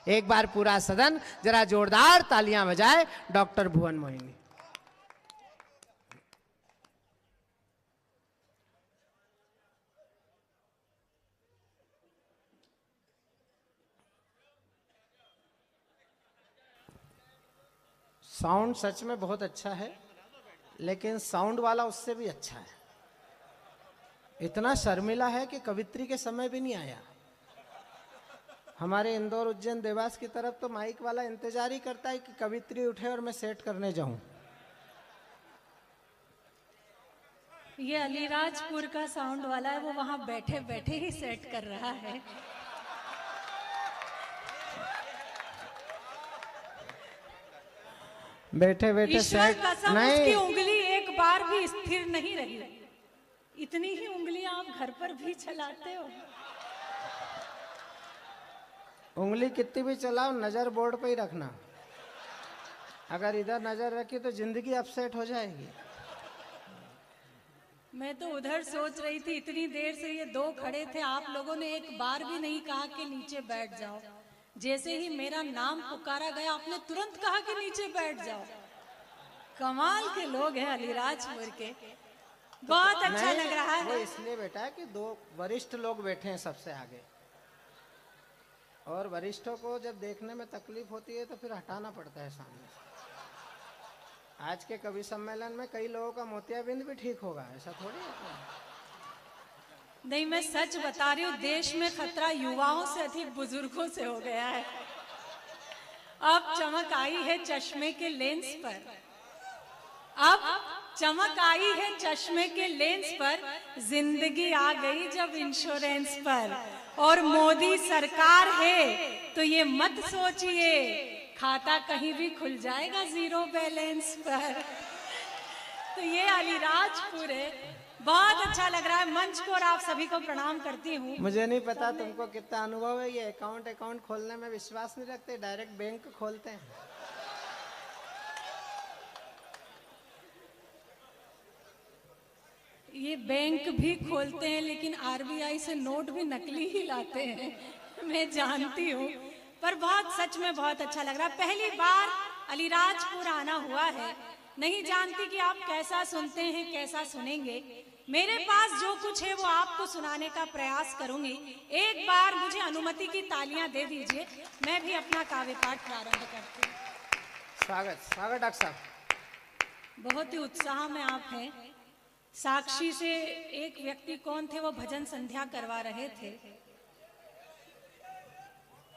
एक बार पूरा सदन जरा जोरदार तालियां बजाए डॉक्टर भुवन मोहिनी। साउंड सच में बहुत अच्छा है, लेकिन साउंड वाला उससे भी अच्छा है। इतना शर्मिला है कि कवित्री के समय भी नहीं आया। हमारे इंदौर, उज्जैन, देवास की तरफ तो माइक वाला इंतजार ही करता है कि कवित्री उठे और मैं सेट करने जाऊं। ये अलीराजपुर का साउंड वाला है, वो वहां बैठे बैठे ही सेट कर रहा है। बैठे बैठे सेट नहीं, उसकी उंगली एक बार भी स्थिर नहीं रही। इतनी ही उंगलियां आप घर पर भी चलाते हो। उंगली कितनी भी चलाओ, नजर बोर्ड पे ही रखना। अगर इधर नजर रखी तो जिंदगी अपसेट हो जाएगी। मैं तो उधर सोच रही थी, इतनी देर से ये दो खड़े थे, आप लोगों ने एक बार भी नहीं कहा कि नीचे बैठ जाओ। जैसे ही मेरा नाम पुकारा गया, आपने तुरंत कहा कि नीचे बैठ जाओ। कमाल के लोग हैं अलीराजपुर के, बहुत अच्छा लग रहा है। वो इसलिए बैठा है कि दो वरिष्ठ लोग बैठे हैं सबसे आगे, और वरिष्ठों को जब देखने में तकलीफ होती है तो फिर हटाना पड़ता है सामने से। आज के कवि सम्मेलन में कई लोगों का मोतियाबिंद भी ठीक होगा, ऐसा थोड़ी होता है। नहीं, मैं सच बता रही हूँ, देश में खतरा युवाओं से अधिक बुजुर्गों से हो गया है। अब चमक आई है चश्मे के लेंस पर, अब चमक आई है चश्मे के लेंस पर, जिंदगी आ गई जब इंश्योरेंस पर। और मोदी सरकार है तो ये मत सोचिए खाता कहीं भी खुल जाएगा जीरो बैलेंस पर। तो ये अलीराजपुर है, बहुत अच्छा लग रहा है। मंच को और आप सभी को प्रणाम करती हूँ। मुझे नहीं पता तुमको कितना अनुभव है, ये अकाउंट खोलने में विश्वास नहीं रखते, डायरेक्ट बैंक खोलते हैं। ये बैंक भी खोलते हैं, लेकिन आरबीआई से नोट भी नकली ही लाते हैं, मैं जानती हूँ। पर बहुत, सच में बहुत अच्छा लग रहा है। पहली बार अलीराजपुर आना हुआ है, नहीं जानती कि आप कैसा सुनते हैं, कैसा सुनेंगे। मेरे पास जो कुछ है वो आपको सुनाने का प्रयास करूंगी। एक बार मुझे अनुमति की तालियां दे दीजिए, मैं भी अपना काव्य पाठ प्रारंभ करती हूँ। स्वागत स्वागत डॉक्टर साहब। बहुत ही उत्साह में आप हैं। साक्षी से एक व्यक्ति कौन थे, वो भजन संध्या करवा रहे थे।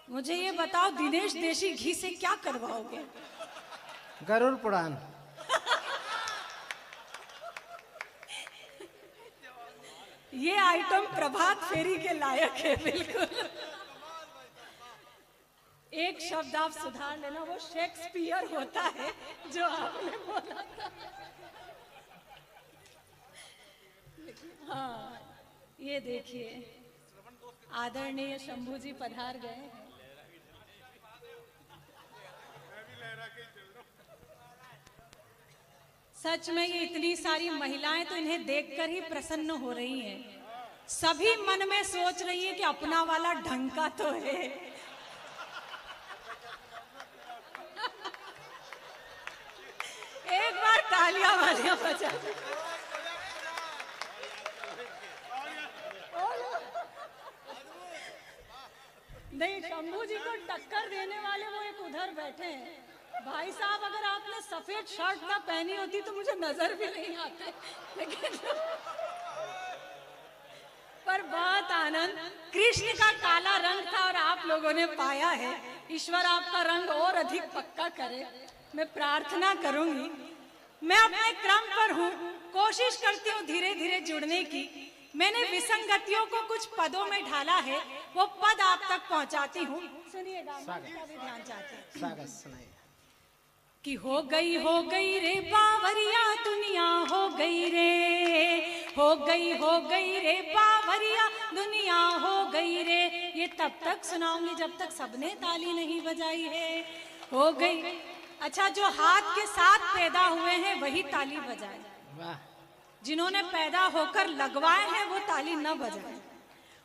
मुझे ये बताओ, दिनेश देशी घी से क्या करवाओगे? गरुड़ पुराण। ये आइटम प्रभात फेरी के लायक है बिल्कुल। एक शब्द आप सुधार लेना, वो शेक्सपियर होता है जो आपने बोला था। हाँ, ये देखिए आदरणीय शंभू जी पधार गए हैं। सच में ये इतनी सारी महिलाएं तो इन्हें देखकर ही प्रसन्न हो रही हैं। सभी मन में सोच रही है कि अपना वाला ढंग का तो है। एक बार तालियां वालियां बजा। नहीं, शंभू जी को टक्कर देने वाले वो एक उधर बैठे हैं। भाई साहब, अगर आपने सफेद शर्ट ना पहनी होती तो मुझे नजर भी नहीं आते, लेकिन पर बहुत आनंद। कृष्ण का काला रंग था और आप लोगों ने पाया है। ईश्वर आपका रंग और अधिक पक्का करे, मैं प्रार्थना करूंगी। मैं अपने क्रम पर हूँ, कोशिश करती हूँ धीरे धीरे जुड़ने की। मैंने विसंगतियों को कुछ पदों में ढाला है, वो पद आप तक पहुंचाती हूँ। सुनिएगा, मैं भी ध्यान चाहती हूँ कि हो गई रे बावरिया दुनिया, हो गई रे, हो गई रे बावरिया दुनिया, हो गई रे। ये तब तक सुनाऊंगी जब तक सबने ताली नहीं बजाई है। हो गई। अच्छा, जो हाथ के साथ पैदा हुए हैं वही ताली बजाए, जिन्होंने पैदा होकर लगवाए हैं वो ताली न बजाए।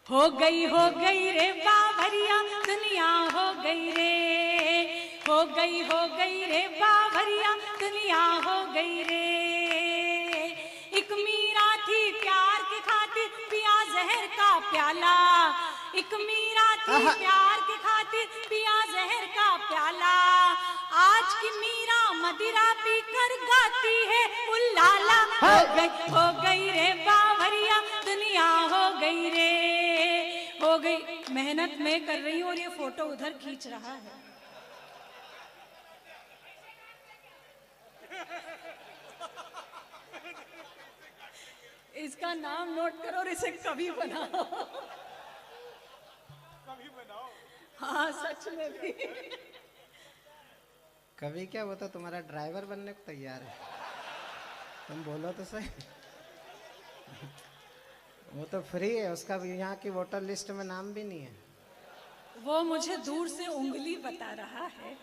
हो गई रे बावरिया दुनिया, हो गई रे, हो गई रे बावरिया दुनिया हो गई रे। एक मीरा थी प्यार के खातिर पिया जहर का प्याला, एक मीरा थी प्यार के खातिर पिया जहर का प्याला। आज की मीरा मदिरा पीकर गाती है उल्लाला। हो गई रे बावरिया दुनिया हो गई रे, हो गई। मेहनत मैं कर रही हूँ और ये फोटो उधर खींच रहा है। इसका नाम नोट करो और इसे कवि बनाओ। कवि बनाओ, हाँ सच में भी। कवि क्या, वो तो तुम्हारा ड्राइवर बनने को तैयार है। तुम बोलो तो सही। वो तो फ्री है, उसका भी यहाँ की वोटर लिस्ट में नाम भी नहीं है। वो मुझे दूर से उंगली बता रहा है।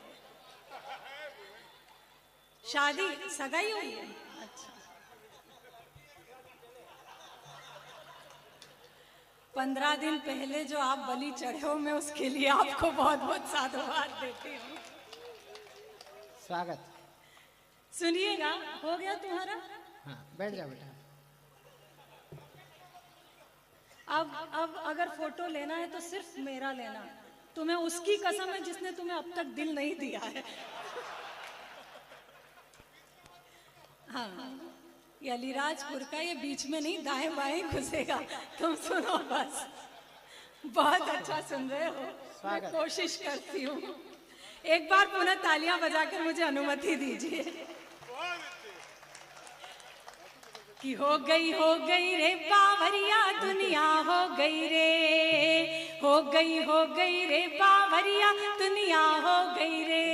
शादी सगाई हुई है? अच्छा। 15 दिन पहले जो आप बलि चढ़े हो, मैं उसके लिए आपको बहुत बहुत साधुवाद देती हूँ। स्वागत। सुनिएगा, हो गया तुम्हारा? हाँ बैठ जाओ बेटा। अब अगर फोटो लेना है तो सिर्फ मेरा लेना। तुम्हें उसकी कसम है जिसने तुम्हें अब तक दिल नहीं दिया है। हाँ, ये अलीराजपुर का, ये बीच में नहीं दाएं बाएं घुसेगा। तुम सुनो बस। बहुत अच्छा सुन रहे हो, मैं कोशिश करती हूँ। एक बार पुनः तालियां बजाकर मुझे अनुमति दीजिए। कि हो गई रे बावरिया दुनिया हो गई रे, हो गई रे बावरिया दुनिया हो गई रे।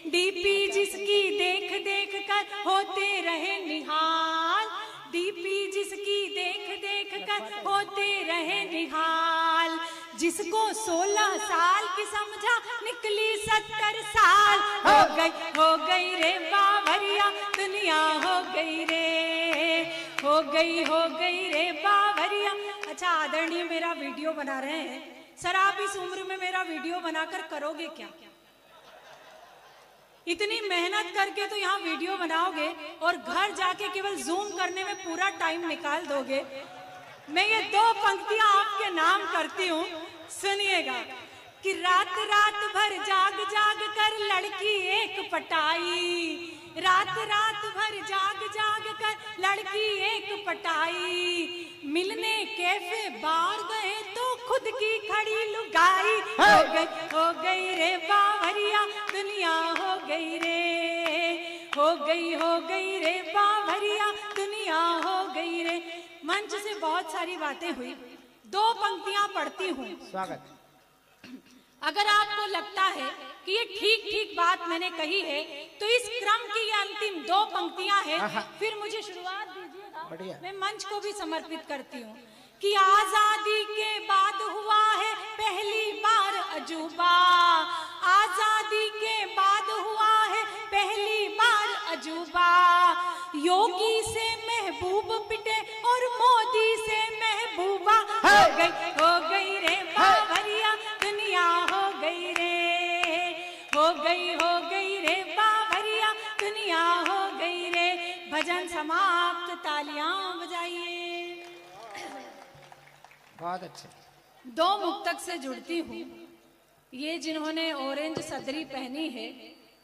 डीपी जिसकी देख देख कर होते रहे निहाल, डीपी जिसकी देख देख कर होते रहे निहाल। जिसको 16 साल की समझा निकली 70 साल। हो गई रे बावरिया दुनिया हो गई रे, हो गई रे बावरिया। अच्छा आदरणीय मेरा वीडियो बना रहे हैं, सर आप इस उम्र में मेरा वीडियो बनाकर करोगे क्या? इतनी मेहनत करके तो यहाँ वीडियो बनाओगे और घर जाके केवल जूम करने में पूरा टाइम निकाल दोगे। मैं ये 2 पंक्तियां आपके नाम करती हूँ, सुनिएगा। कि रात रात भर जाग जाग कर लड़की एक पटाई, रात रात भर जाग जाग कर लड़की एक पटाई। मिलने कैफे बार गए तो खुद की खड़ी लुगाई। हो गई रे बावरिया दुनिया हो गई रे, हो गई रे बावरिया दुनिया हो गई रे। मंच से बहुत सारी बातें हुई, 2 पंक्तियां पढ़ती हूँ। स्वागत। अगर आपको लगता है कि ये ठीक ठीक बात मैंने कही है तो इस क्रम की ये अंतिम 2 पंक्तियां हैं, फिर मुझे शुरुआत दीजिएगा। मैं मंच को भी समर्पित करती हूँ। कि आजादी के बाद हुआ है पहली बार अजूबा, आजादी के बाद हुआ है पहली बार अजूबा। योगी से महबूब पिटे और मोदी से महबूबा। हो गई रे बावरिया दुनिया हो गई रे, हो गई रे बावरिया दुनिया हो गई रे। भजन समाप्त, तालियां बजाइए। बहुत अच्छे। 2 मुक्तक से जुड़ती हूँ। ये जिन्होंने ऑरेंज सदरी पहनी है,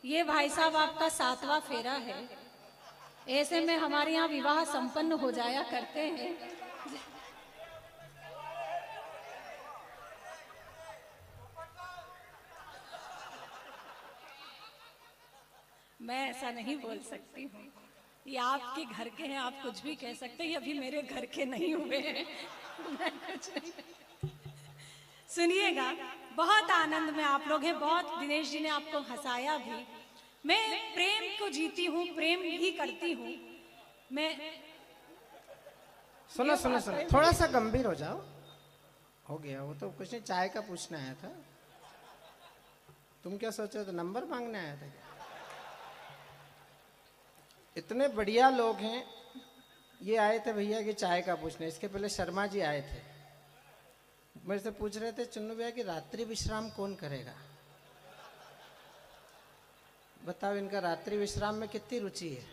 ये भाई साहब आपका 7वां फेरा है। ऐसे में हमारे यहाँ विवाह संपन्न हो जाया करते हैं। मैं ऐसा नहीं बोल सकती हूँ, ये आपके घर के हैं, आप कुछ भी कह सकते हैं। ये अभी मेरे घर के नहीं हुए हैं। मैं कुछ नहीं। सुनिएगा, बहुत आनंद में आप लोग हैं। बहुत दिनेश जी ने आपको हंसाया भी। मैं प्रेम को जीती हूँ, प्रेम ही करती हूँ मैं। सुनो सुनो सुनो, थोड़ा सा गंभीर हो जाओ। हो गया, वो तो कुछ नहीं, चाय का पूछना आया था। तुम क्या सोच रहे थे, नंबर मांगने आया था क्या? इतने बढ़िया लोग हैं। ये आए थे भैया कि चाय का पूछने। इसके पहले शर्मा जी आए थे, मेरे से पूछ रहे थे चुन्नू भैया कि रात्रि विश्राम कौन करेगा। बताओ इनका रात्रि विश्राम में कितनी रुचि है।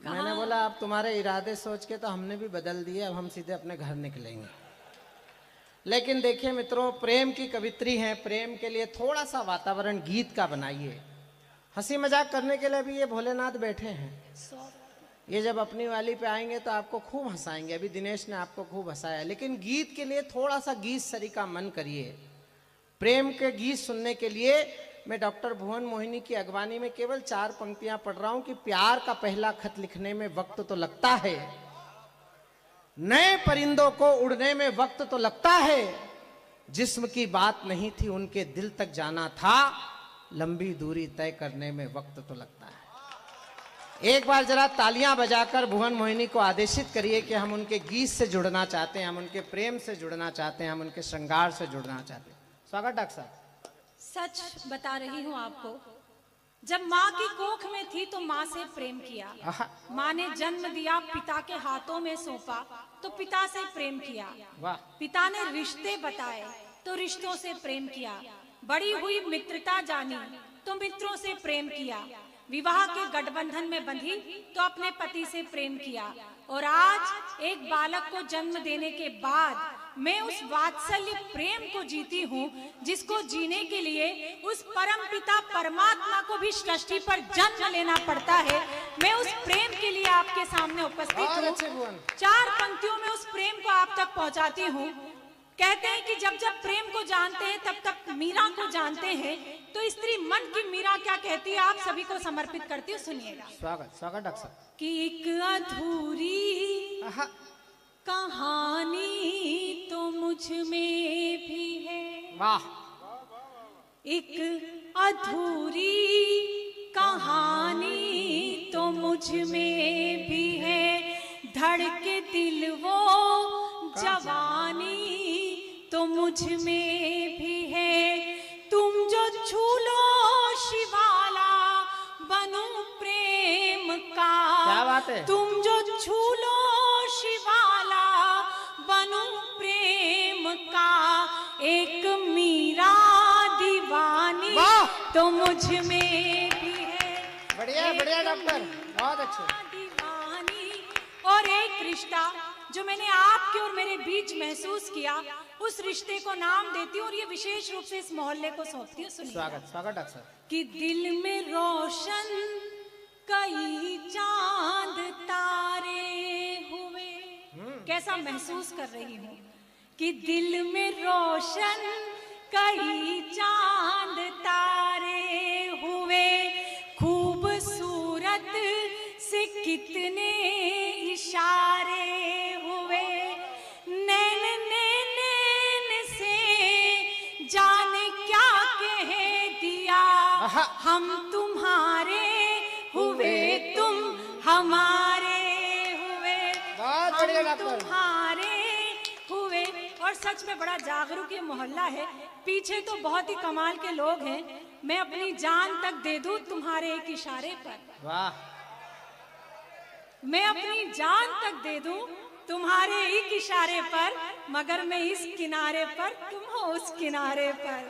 मैंने बोला अब तुम्हारे इरादे सोच के तो हमने भी बदल दिए, अब हम सीधे अपने घर निकलेंगे। लेकिन देखिए मित्रों, प्रेम की कवित्री हैं, प्रेम के लिए थोड़ा सा वातावरण गीत का बनाइए। हंसी मजाक करने के लिए भी ये भोलेनाथ बैठे हैं, ये जब अपनी वाली पे आएंगे तो आपको खूब हंसाएंगे। अभी दिनेश ने आपको खूब हंसाया, लेकिन गीत के लिए थोड़ा सा गीत सरी का मन करिए। प्रेम के गीत सुनने के लिए मैं डॉक्टर भुवन मोहिनी की अगवानी में केवल 4 पंक्तियां पढ़ रहा हूं कि प्यार का पहला खत लिखने में वक्त तो लगता है, नए परिंदों को उड़ने में वक्त तो लगता है, जिस्म की बात नहीं थी उनके दिल तक जाना था, लंबी दूरी तय करने में वक्त तो लगता है। एक बार जरा तालियां बजाकर भुवन मोहिनी को आदेशित करिए कि हम उनके गीत से जुड़ना चाहते हैं, हम उनके प्रेम से जुड़ना चाहते हैं, हम उनके श्रृंगार से जुड़ना चाहते हैं। स्वागत डॉक्टर साहब। सच बता रही हूँ आपको, जब माँ की कोख में थी तो माँ से प्रेम किया, माँ ने जन्म दिया, पिता के हाथों में सौंपा तो पिता से प्रेम किया, पिता ने रिश्ते बताए तो रिश्तों से प्रेम किया, बड़ी हुई मित्रता जानी तो मित्रों से प्रेम किया, विवाह के गठबंधन में बंधी तो अपने पति से प्रेम किया, और आज एक बालक को जन्म देने के बाद मैं उस वात्सल्य प्रेम को जीती हूँ जिसको जीने के लिए उस परम पिता परमात्मा को भी सृष्टि पर जन्म लेना पड़ता है। मैं उस प्रेम के लिए आपके सामने उपस्थित हूँ, 4 पंक्तियों में उस प्रेम को आप तक पहुँचाती हूँ। कहते हैं कि जब जब प्रेम को जानते हैं तब तब मीरा को जानते हैं, तो स्त्री मन की मीरा क्या कहती है आप सभी को समर्पित करती हूँ, सुनिएगा। स्वागत स्वागत डॉक्टर साहब। कि एक अधूरी कहानी तो मुझ में भी है, वाह, एक अधूरी कहानी तो मुझ में भी है, धड़के दिल वो जवानी तो मुझ में भी है, तुम जो छू लो शिवाला बनूं प्रेम का, क्या बात है? तुम जो छू लो शिवाला बनूं प्रेम का, एक मीरा दीवानी तो मुझ में भी है। बढ़िया बढ़िया डॉक्टर, बहुत अच्छे। दीवानी और एक रिश्ता जो मैंने आपके और मेरे बीच महसूस किया, उस रिश्ते को नाम देती हूँ और ये विशेष रूप से इस मोहल्ले को सौंपती हूँ। स्वागत स्वागत डॉक्टर साहब। कि दिल में रोशन कई चांद तारे हुए, कैसा महसूस कर रही हूँ कि दिल में रोशन कई चांद तारे हुए, खूबसूरत से कितने इशारे हुए, नैन नैन से जाने क्या कह दिया, हम तुम्हारे हुए तुम हमारे हुए, हम तुम्हारे हुए। और सच में बड़ा जागरूक ये मोहल्ला है, पीछे तो बहुत ही कमाल के लोग हैं, मैं अपनी जान तक दे दूं तुम्हारे एक इशारे पर, वाह, मैं अपनी जान तक दे दूं तुम्हारे एक इशारे पर, मगर मैं इस किनारे पर तुम हो उस किनारे पर,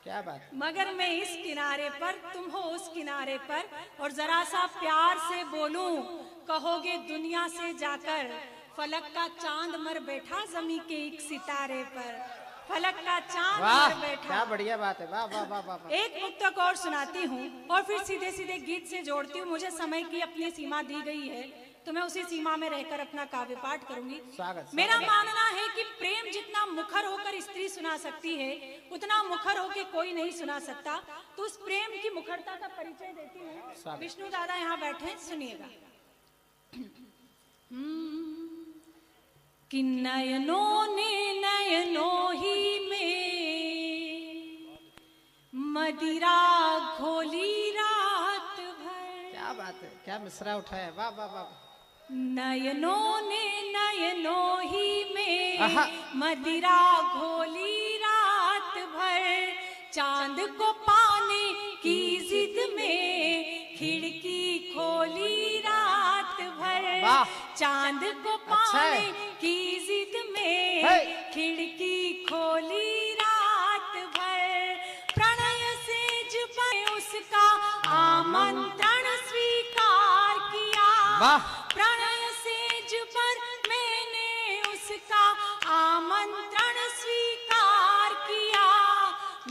क्या बात, मगर मैं इस किनारे पर तुम हो उस किनारे पर, और जरा सा प्यार से बोलूं कहोगे दुनिया से जाकर, फलक का चांद मर बैठा जमी के एक सितारे पर, फलक का चांद मर बैठा। क्या बढ़िया बात है, वाह वाह वाह वाह। एक मुक्तक और सुनाती हूँ और फिर सीधे सीधे गीत से जोड़ती हूँ। मुझे समय की अपनी सीमा दी गई है तो मैं उसी सीमा में रहकर अपना काव्य पाठ करूंगी। मेरा मानना है कि प्रेम जितना मुखर होकर स्त्री सुना सकती है उतना मुखर होकर कोई नहीं सुना सकता, तो उस प्रेम की मुखरता का परिचय देती हूँ। विष्णु दादा यहाँ बैठे, सुनिएगा। कि नयनों ने नयनों ही में मदिरा घोली रात भर। क्या बात है, क्या मिसरा उठाया, वाह वाह वाह। नयनों ने नयनों ही में मदिरा घोली रात भर, चांद को पाने की जिद में खिड़की खोली रात भर, चांद को पाने की जिद में खिड़की खोली रात वाह। प्रणय सेज पर मैंने उसका आमंत्रण स्वीकार किया।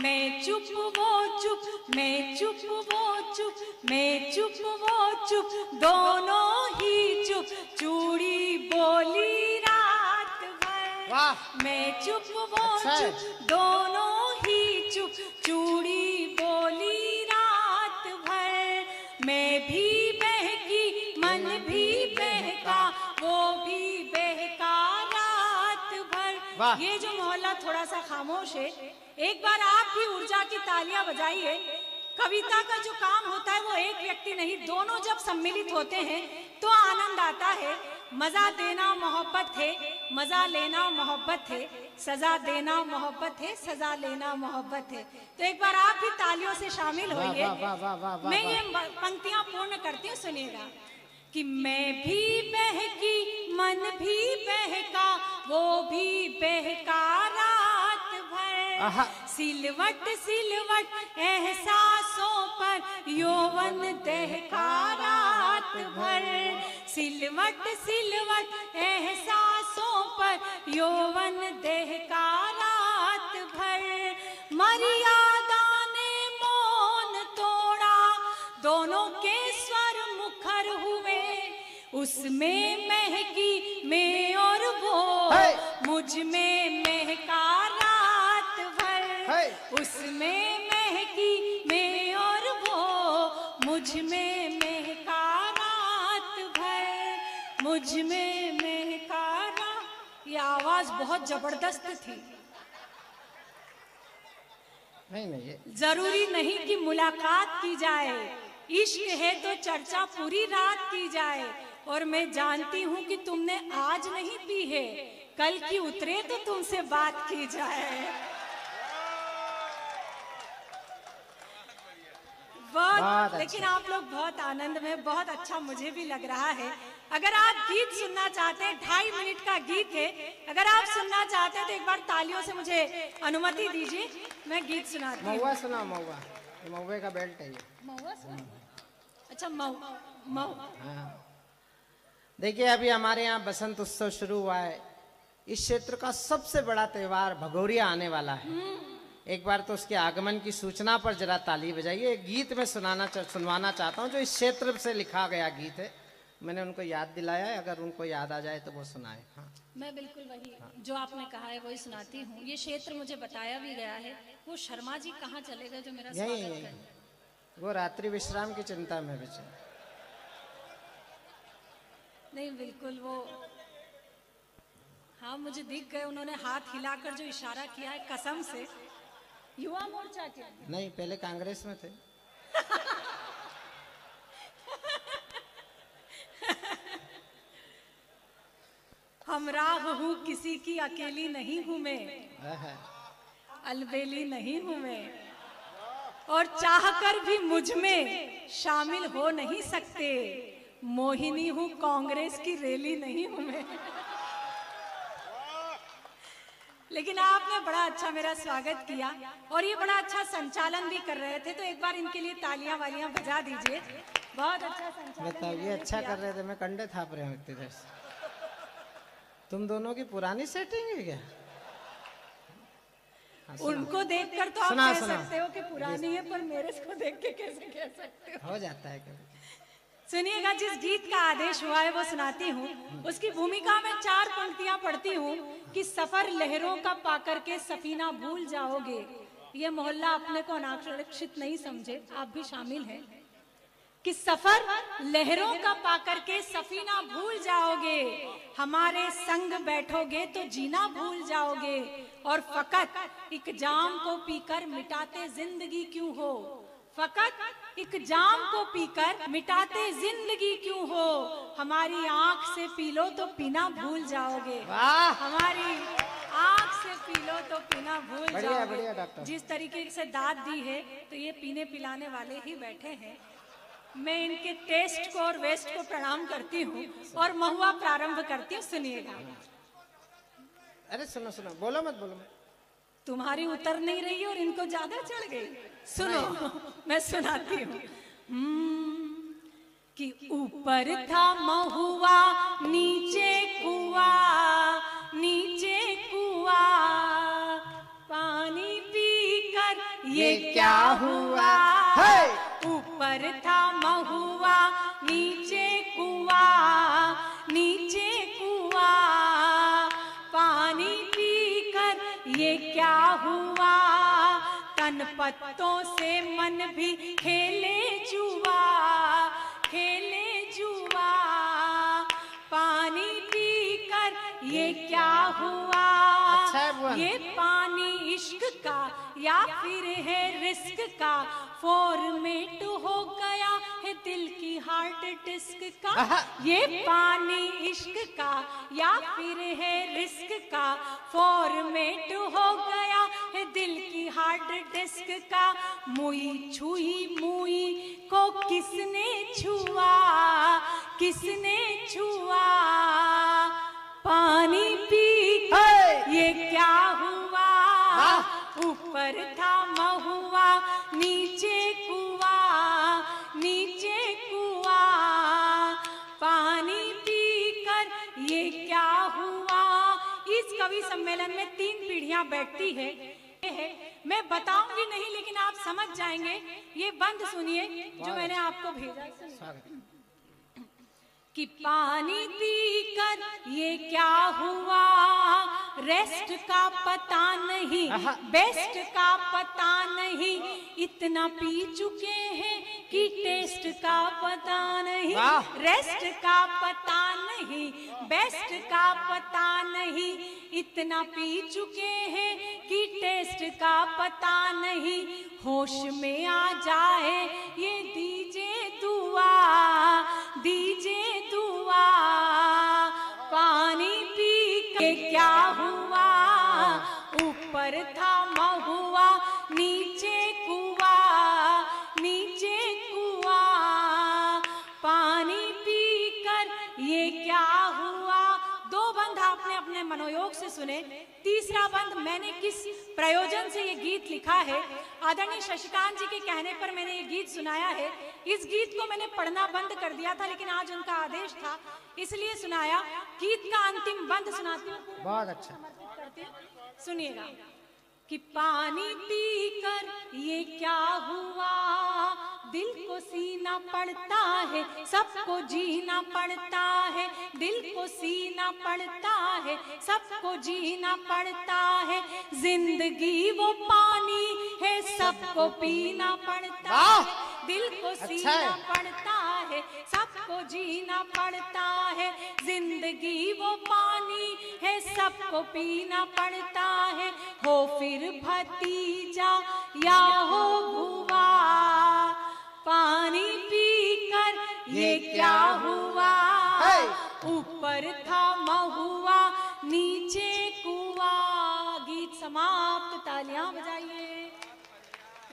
मैं चुप वो चुप, मैं चुप वो चुप, मैं चुप वो चुप, दोनों ही चुप, चूड़ी बोली रात भर। वाह। मैं चुप वो अच्छा है। चुप, दोनों ही चुप, चूड़ी बोली रात भर। मैं भी बहकी, मन भी बहका, वो भी बहका रात भर। वाह। ये जो मोहल्ला थोड़ा सा खामोश है, एक बार आप भी ऊर्जा की तालियां बजाइए। कविता का जो काम होता है वो एक व्यक्ति नहीं, दोनों जब सम्मिलित होते हैं तो आनंद आता है। मजा देना मोहब्बत है, मजा लेना मोहब्बत है, सजा देना मोहब्बत है, सजा लेना मोहब्बत है। तो एक बार आप भी तालियों से शामिल वाह, होइए। वाह, वाह, वाह, वाह, वाह, मैं वाह। ये पंक्तियां पूर्ण करती हूँ, सुनिएगा कि मैं भी बहकी, मन भी बहका, वो भी बहका रात आहा। भर। सिलवट सिलवट एहसासों पर यौवन दहका रात भर। सिलवट सिलवट एहसासों पर यौवन दहका रात भर। मर्यादा ने मौन तोड़ा, दोनों के स्वर मुखर हुए। उसमें महकी मैं और वो, मुझ में महका रात भर। उसमें महकी मैं और वो, मुझ में महका रात भर, मुझ में महका रात। ये आवाज बहुत जबरदस्त थी। नहीं ये जरूरी नहीं कि मुलाकात की जाए, इश्क है तो चर्चा पूरी रात की जाए। और मैं जानती हूँ कि तुमने आज नहीं पी है, कल की उतरे तो तुमसे बात की जाए। बहुत, लेकिन आप लोग बहुत आनंद में, बहुत अच्छा मुझे भी लग रहा है। अगर आप गीत सुनना चाहते हैं, 2.5 मिनट का गीत है, अगर आप सुनना चाहते हैं तो एक बार तालियों से मुझे अनुमति दीजिए, मैं गीत सुनाती हूँ। महुआ सुना, महुआ, महुए का बेल्ट है ये। महुआ सुना? अच्छा मऊ। हाँ। देखिए अभी हमारे यहाँ बसंत उत्सव शुरू हुआ है। इस क्षेत्र का सबसे बड़ा त्योहार भगोरिया आने वाला है। एक बार तो उसके आगमन की सूचना पर जरा ताली बजाइए। एक गीत में सुनवाना चाहता हूँ जो इस क्षेत्र से लिखा गया गीत है। मैंने उनको याद दिलाया है, अगर उनको याद आ जाए तो वो सुनाए। हाँ, मैं बिल्कुल वही जो आपने कहा है वही सुनाती हूँ। ये क्षेत्र मुझे बताया भी गया है। वो शर्मा जी कहाँ चले गए जो मेरा स्वागत करें? वो रात्रि विश्राम की चिंता में बिचे। नहीं बिल्कुल वो, हाँ मुझे दिख गए। उन्होंने हाथ हिलाकर जो इशारा किया है, कसम से युवा मोर्चा के नहीं, पहले कांग्रेस में थे। हमराह हूँ किसी की, अकेली नहीं हूँ मैं, अलबेली नहीं हूँ मैं, और चाहकर भी मुझ में शामिल हो नहीं सकते। मोहिनी हूँ कांग्रेस की, रैली नहीं हूँ मैं। लेकिन आपने बड़ा अच्छा मेरा स्वागत किया और ये बड़ा अच्छा संचालन भी कर रहे थे, तो एक बार इनके लिए तालियां वालियां बजा दीजिए। बहुत अच्छा संचालन। बताओ, ये अच्छा कर रहे थे, मैं कंडे थाप रहे हूँ इतनी देर से। तुम दोनों की पुरानी सेटिंग है क्या? उनको देखकर तो आप कह सकते हो कि पुरानी है, पर मेरे को देख के कैसे कह सकते हो जाता है कभी। सुनिएगा, जिस गीत का आदेश हुआ है वो सुनाती हूँ। उसकी भूमिका में 4 पंक्तियां पढ़ती हूँ कि सफर लहरों का पाकर के सफीना भूल जाओगे। ये मोहल्ला अपने को अनारक्षित नहीं समझे, आप भी शामिल हैं। कि सफर लहरों का पाकर के सफीना भूल जाओगे, हमारे संग बैठोगे तो जीना भूल जाओगे, और फकत एक जाम को पीकर मिटाते जिंदगी क्यों हो, फकत एक जाम को पीकर मिटाते जिंदगी क्यों हो, हमारी आंख से पी लो तो पीना भूल जाओगे। हमारी आंख से पी लो तो पीना भूल जाओगे। बढ़िया डॉक्टर। जिस तरीके से दाद दी है तो ये पीने पिलाने वाले ही बैठे हैं। मैं इनके टेस्ट को और वेस्ट को प्रणाम करती हूँ और महुआ प्रारंभ करती हूँ। सुनिएगा। अरे सुनो सुनो, बोलो मत, बोलो मत। तुम्हारी उतर नहीं रही और इनको ज्यादा चढ़ गई। सुनो मैं सुनाती हूँ। कि ऊपर था महुआ नीचे कुआ पानी पीकर ये क्या हुआ। ऊपर था महुआ नीचे कुआ पानी पीकर ये क्या हुआ। तन पत्तों से मन भी खेले जुआ पानी पीकर ये क्या हुआ। ये पानी इश्क का या फिर है रिस्क का फॉर्मेट हो गया है दिल की हार्ड डिस्क का। ये पानी इश्क का या फिर है रिस्क का फॉर्मेट हो गया है दिल की हार्ड डिस्क का। मुई छुई मुई को किसने छुआ पानी पी ये क्या हुआ। ऊपर था महुआ नीचे कुआ पानी पीकर ये क्या हुआ। इस कवि सम्मेलन में 3 पीढ़ियां बैठती है। मैं बताऊंगी नहीं लेकिन आप समझ जाएंगे। ये बंद सुनिए जो मैंने आपको भेजा कि पानी पीकर ये क्या हुआ। रेस्ट का पता नहीं बेस्ट का पता नहीं इतना पी चुके हैं कि टेस्ट का पता नहीं। रेस्ट का पता नहीं बेस्ट का पता नहीं इतना पी चुके हैं कि टेस्ट का पता नहीं। होश में आ जाए ये दीजिए दुआ पानी पी के क्या हुआ। ऊपर था महुआ नीचे कुआ पानी पीकर ये क्या हुआ। 2 बंद आपने अपने मनोयोग से सुने। तीसरा बंद मैंने किस प्रयोजन से ये गीत लिखा है। आदरणीय शशिकांत जी के कहने पर मैंने ये गीत सुनाया है। इस गीत को मैंने पढ़ना बंद कर दिया था लेकिन आज उनका आदेश था इसलिए सुनाया। गीत का अंतिम बंद सुनाती हूँ। बहुत अच्छा सुनिएगा कि पानी पीकर ये क्या हुआ। दिल को सीना पड़ता है सबको जीना पड़ता है। दिल को सीना पड़ता है सबको जीना पड़ता है। जिंदगी वो पानी है सबको पीना पड़ता है। दिल को सीना पड़ता है सबको जीना पड़ता है। जिंदगी वो पानी है सबको पीना पड़ता है। हो फिर भतीजा या हो बुआ पानी पीकर ये क्या हुआ। ऊपर था महुआ नीचे कुआ। गीत समाप्त। तालियां